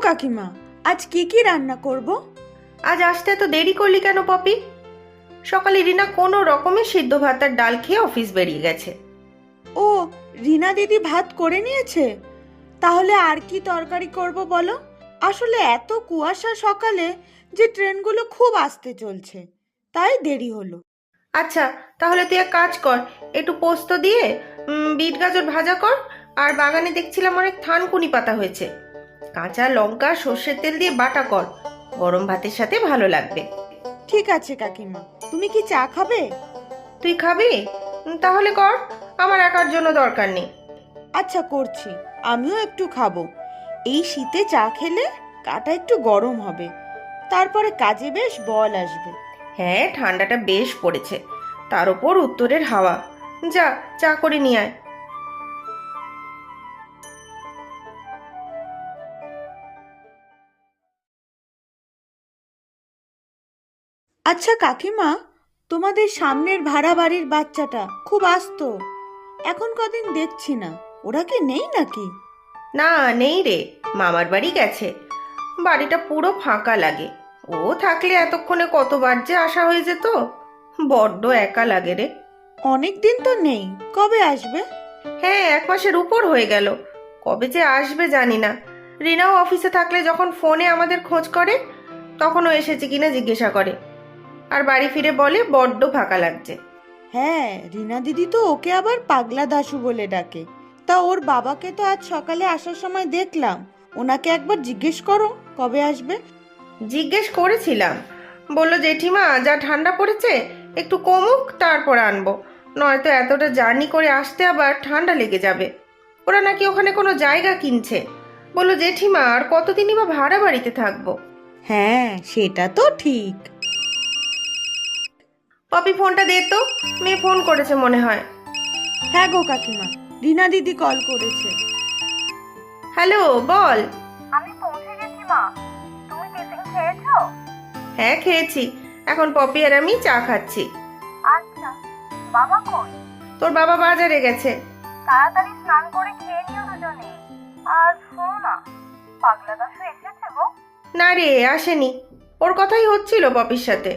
কাকিমা, আজ কি কি রান্না করব? আজ আসতে এত দেরি করলি কেন পপি? সকালে রিনা কোনো রকমে সিদ্ধ ভাত আর ডাল খেয়ে অফিস বেরিয়ে গেছে। ও, রিনা দিদি ভাত করে নিয়েছে? তাহলে আর কি তরকারি করব বলো? আসলে এত কুয়াশা সকালে যে ট্রেনগুলো খুব আস্তে চলছে, তাই দেরি হলো। আচ্ছা, তাহলে তুই এক কাজ কর, একটু পোস্ত দিয়ে বিট গাজর ভাজা কর। আর বাগানে দেখছিলাম অনেক থানকুনি পাতা হয়েছে, কাঁচা লঙ্কা সর্ষের তেল দিয়ে বাটা কর, গরম ভাতের সাথে ভালো লাগবে। ঠিক আছে কাকিমা, তুমি কি চা খাবে? তুই খাবি? তাহলে কর, আমার একার জন্য দরকার নেই। আচ্ছা করছি, আমিও একটু খাবো। এই শীতে চা খেলে গাটা একটু গরম হবে, তারপরে কাজে বেশ বল আসবে। হ্যাঁ, ঠান্ডাটা বেশ পড়েছে, তার উপর উত্তরের হাওয়া। যা, চা করে নিয়ে আয়। আচ্ছা কাকিমা, তোমাদের সামনের ভাড়া বাড়ির বাচ্চাটা খুব আস্ত, এখন কদিন দেখছি না, ওরা কি নেই নাকি? না, নেই রে, মামার বাড়ি গেছে। বাড়িটা পুরো ফাঁকা লাগে। ও থাকলে এতক্ষণে কতবার যে আসা হয়ে যেত। বড্ড একা লাগে রে। অনেক দিন তো নেই, কবে আসবে? হ্যাঁ, 1 মাসের উপর হয়ে গেল। কবে যে আসবে জানি না। রিনাও অফিসে থাকলে যখন ফোনে আমাদের খোঁজ করে, তখনও এসেছে কিনা জিজ্ঞাসা করে। আর বাড়ি ফিরে বলে বড্ড ফাঁকা লাগছে। হ্যাঁ, রিনা দিদি তো ওকে আবার পাগলা দাশু বলে ডাকে। তা ওর বাবাকে তো আজ সকালে আসার সময় দেখলাম, ওনাকে একবার জিজ্ঞেস করো কবে আসবে। জিজ্ঞেস করেছিলাম, বলল জেঠিমা যা ঠান্ডা পড়েছে একটু কমুক তারপর আনবো, নয়তো এতটা জার্নি করে আসতে আবার ঠান্ডা লেগে যাবে। ওরা নাকি ওখানে কোনো জায়গা কিনছে। বললো জেঠিমা আর কতদিনই বা ভাড়া বাড়িতে থাকবো। হ্যাঁ, সেটা তো ঠিক। পপি ফোনটা দে তো, মেয়ে ফোন করেছে মনে হয়। হ্যাঁ গো কাকিমা, রিনা দিদি কল করেছে। হ্যালো, বল। আমি পৌঁছে গেছি মা। তুমি টিফিন খেয়েছো? হ্যাঁ, খেয়েছি। এখন পপি আর আমি চা খাচ্ছি। আচ্ছা, বাবা কই? তোর বাবা বাজারে গেছে। তাড়াতাড়ি স্নান করে খেয়ে নিও দুজনে। আর শোনো না, পাগলা দাশু এসেছে গো? না রে, আসেনি। ওর কথাই হচ্ছিল পপির সাথে।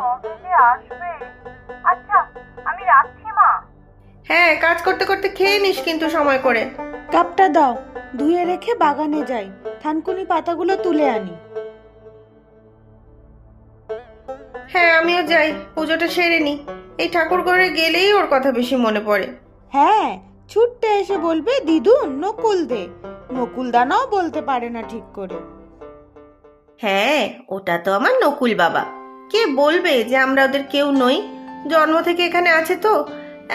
কবে যে আসবে? আচ্ছা, আমি রাখছি মা। হ্যাঁ, কাজ করতে করতে খেয়ে নিস কিন্তু সময় করে। কাপটা দাও, ধুয়ে রেখে বাগানে যাই, থানকুনি পাতাগুলো তুলে আনি। হ্যাঁ, আমিও যাই, পুজোটা সেরে নি। এই ঠাকুর ঘরে গেলেই ওর কথা বেশি মনে পড়ে। হ্যাঁ, ছুটতে এসে বলবে দিদু নকুল দে। নকুল দানাও বলতে পারে না ঠিক করে। হ্যাঁ, ওটা তো আমার নকুল বাবা। কে বলবে যে আমরা ওদের কেউ নই? জন্ম থেকে এখানে আছে তো,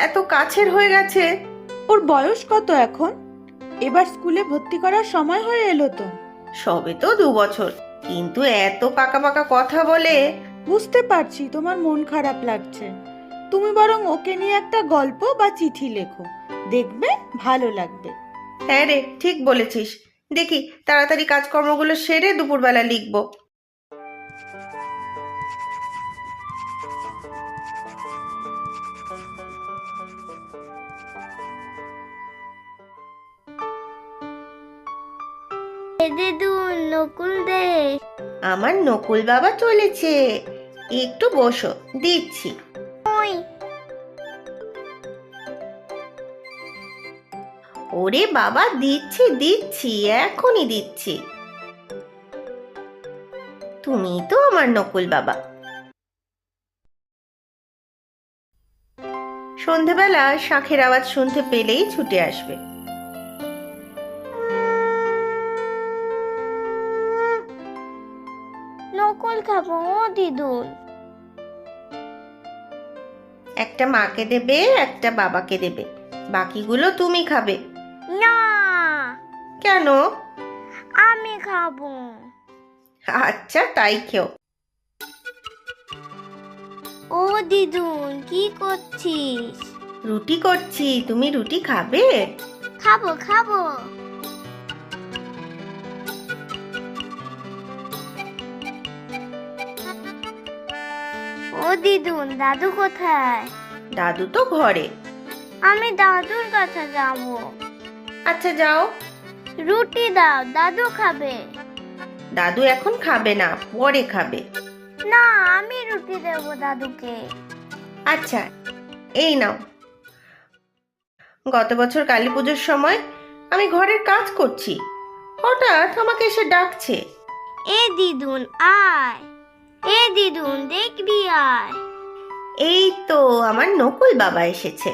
এত কাছের হয়ে গেছে। ওর বয়স কত এখন? এবার স্কুলে ভর্তি করার সময় হয়ে এলো তো। সবে তো 2 বছর, কিন্তু এত পাকা পাকা কথা বলে। বুঝতে পারছি তোমার মন খারাপ লাগছে। তুমি বরং ওকে নিয়ে একটা গল্প বা চিঠি লেখো, দেখবে ভালো লাগবে। হ্যাঁ রে, ঠিক বলেছিস। দেখি তাড়াতাড়ি কাজকর্মগুলো সেরে দুপুরবেলা লিখবো। দিদু নকুল দে। আমার নকুল বাবা চলেছে, একটু বসো, দিচ্ছি। ওই ওরে বাবা, দিচ্ছি দিচ্ছি, এখনই দিচ্ছি। তুমি তো আমার নকুল বাবা। সন্ধেবেলা শাঁখের আওয়াজ শুনতে পেলেই ছুটে আসবে। নকুল খাবো দিদুন। একটা মাকে দেবে, একটা বাবাকে দেবে, বাকিগুলো তুমি খাবে। না, কেন? আমি খাবো। আচ্ছা, তাই খেও। ও দিদুন, কি করছিস? রুটি করছি, তুমি রুটি খাবে? খাবো খাবো। ও দিদুন, দাদু কোথায়? দাদু তো ঘরে। আমি দাদুর কাছে যাব। আচ্ছা, যাও। রুটি দাও, দাদু খাবে। দাদু এখন খাবে না, পরে খাবে। না, আমি রুটি দেবো দাদুকে। আচ্ছা, এই নাও। গত বছর কালী পুজোর সময় আমি ঘরের কাজ করছি, হঠাৎ আমাকে এসে ডাকছে। এ দিদুন আয়, এ দিদুন দেখবি আয়। এই তো আমার নকুল বাবা এসেছে।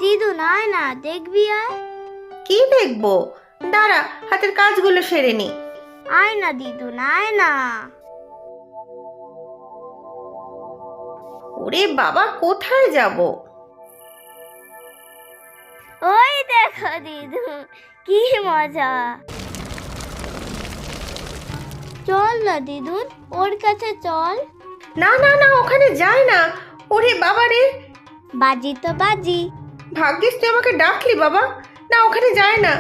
দিদুন আয় না, দেখবি আয়। কি দেখবো, দাঁড়া হাতের কাজগুলো সেরে নি। আয় না দিদুন, আয় না। ওরে বাবা, কোথায় যাব? ওই দেখো দিদুন, কি মজা। চল না দিদুন, ওর কাছে চল। না না না, ওখানে যাই না। ওরে বাবা রে, বাজি তো বাজি। ভাগ্যিস তুই আমাকে ডাকলি বাবা। না, ওখানে যায় না।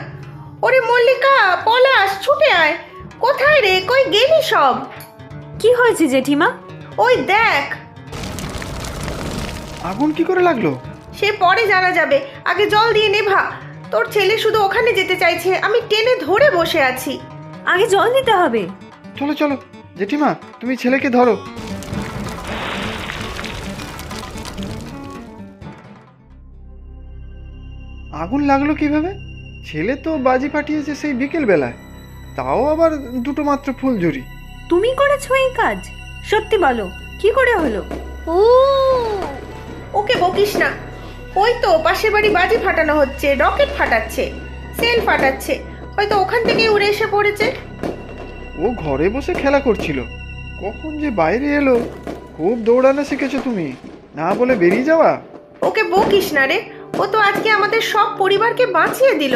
ওরে মল্লিকা, পলাশ, ছুটে আয়। কোথায় রে, কই গেলি সব? কি হয়েছে জেঠিমা? ওই দেখ। আগুন কি করে লাগলো? সে পরে জানা যাবে, আগে জল দিয়ে নেভা। তোর ছেলে শুধু ওখানে যেতে চাইছে, আমি টেনে ধরে বসে আছি। আগে জল দিতে হবে। চলো চলো জেঠিমা, তুমি ছেলেকে ধরো। আগুন লাগলো কিভাবে? ছেলে তো বাজি ফাটিয়েছে সেই বিকেল বেলায়, তাও আবার দুটো মাত্র ফুলঝুরি। তুমি করেছো এই কাজ? সত্যি বলো, কি করে হলো? উ ওকে বকিস না। ওই তো পাশের বাড়ি বাজি ফাটানো হচ্ছে, রকেট ফাটাচ্ছে, সেল ফাটাচ্ছে, হয়তো ওখান থেকে উড়ে এসে পড়েছে। ও ঘরে বসে খেলা করছিল, কখন যে বাইরে এলো। খুব দৌড়ানো শিখেছো তুমি, না বলে বেরিয়ে যাওয়া। ওকে বকিস না রে, ও তো আজকে আমাদের সব পরিবারকে বাঁচিয়ে দিল।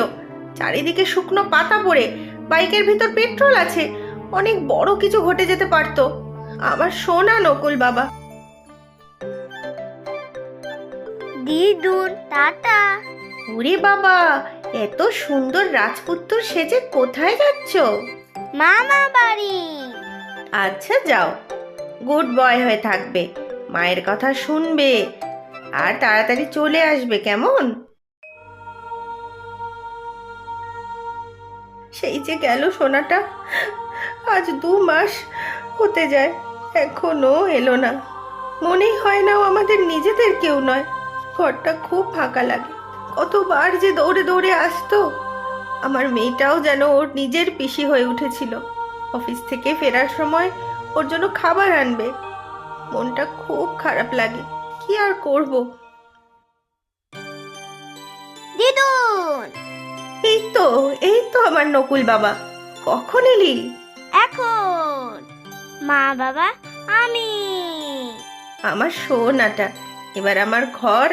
চারিদিকে শুকনো পাতা পড়ে, বাইকের ভিতর পেট্রোল আছে, অনেক বড় কিছু ঘটে যেতে পারতো। আমার সোনা নকুল বাবা। দিদুন টাটা। ওরে বাবা, এত সুন্দর রাজপুত্র সেজে কোথায় যাচ্ছ? মামা বাড়ি। আচ্ছা যাও, গুড বয় হয়ে থাকবে, মায়ের কথা শুনবে, আর তাড়াতাড়ি চলে আসবে, কেমন? সেই যে গেল সোনাটা, আজ 2 মাস হতে যায়, এখনো এলো না। মনেই হয় না ও আমাদের নিজেদের কেউ নয়। ঘরটা খুব ফাঁকা লাগে, কতবার যে দৌড়ে দৌড়ে আসতো। আমার মেয়েটাও যেন ওর নিজের পিসি হয়ে উঠেছিল। অফিস থেকে ফেরার সময় ওর জন্য খাবার আনবে, মনটা খুব খারাপ লাগে। কি আর করব? দিদুন এই তো আমার নকুল বাবা, কখন এলি? এখন। মা বাবা আমি। আমার সোনাটা, এবার আমার ঘর